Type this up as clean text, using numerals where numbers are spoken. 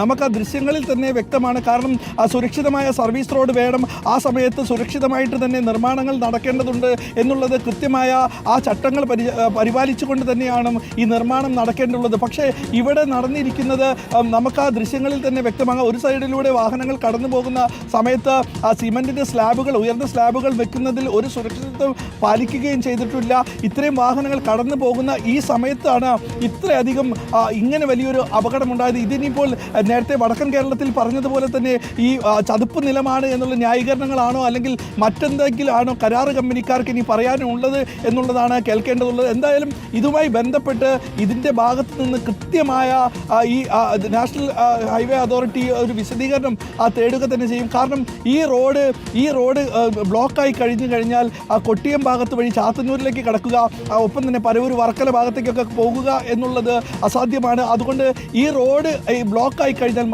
നമുക്ക് ആ ദൃശ്യങ്ങളിൽ തന്നെ വ്യക്തമാണ്. കാരണം സുരക്ഷിതമായ സർവീസ് റോഡ് വേണം, ആ സമയത്ത് സുരക്ഷിതമായിട്ട് തന്നെ നിർമ്മാണങ്ങൾ നടക്കേണ്ടതുണ്ട് എന്നുള്ളത് കൃത്യമായ ആ ചട്ടങ്ങൾ പരിപാലിച്ചുകൊണ്ട് തന്നെയാണ് ഈ നിർമ്മാണം നടക്കേണ്ടുള്ളത്. പക്ഷേ ഇവിടെ നടന്നിരിക്കുന്നത് നമുക്ക് ആ ദൃശ്യങ്ങളിൽ തന്നെ വ്യക്തമാകാം. ഒരു സൈഡിലൂടെ വാഹനങ്ങൾ കടന്നു പോകുന്ന സമയത്ത് ആ സിമൻറ്റിൻ്റെ സ്ലാബുകൾ, ഉയർന്ന സ്ലാബുകൾ വെക്കുന്നതിൽ ഒരു സുരക്ഷിതത്വം പാലിക്കുകയും ചെയ്തിട്ടില്ല. ഇത്രയും വാഹനങ്ങൾ കടന്നു പോകുന്ന ഈ സമയത്താണ് ഇത്രയധികം ഇങ്ങനെ വലിയൊരു അപകടമുണ്ടായത്. ഇതിനിപ്പോൾ നേരത്തെ വടക്കൻ കേരളത്തിൽ പറഞ്ഞതുപോലെ തന്നെ ഈ ചതുപ്പ് നിലമാണ് എന്നുള്ള ന്യായീകരണങ്ങളാണോ അല്ലെങ്കിൽ മറ്റെന്തെങ്കിലും ആണോ കരാർ കമ്പനിക്കാർക്ക് ഇനി പറയാനുള്ളത് എന്നുള്ളതാണ് കേൾക്കേണ്ടതുള്ളത്. എന്തായാലും ഇതുമായി ബന്ധപ്പെട്ട് ഇതിൻ്റെ ഭാഗത്ത് നിന്ന് കൃത്യമായ ഈ നാഷണൽ ഹൈവേ അതോറിറ്റി ഒരു വിശദീകരണം തേടുക തന്നെ ചെയ്യും. കാരണം ഈ റോഡ് ബ്ലോക്കായി കഴിഞ്ഞാൽ കൊട്ടിയം ഭാഗത്ത് വഴി ചാത്തന്നൂരിലേക്ക് കടക്കുക, ഒപ്പം തന്നെ പരവൂർ വർക്കല ഭാഗത്തേക്കൊക്കെ പോകുക എന്നുള്ളത് അസാധ്യമാണ്. അതുകൊണ്ട് ഈ റോഡ് ബ്ലോക്കായി കഴിഞ്ഞാൽ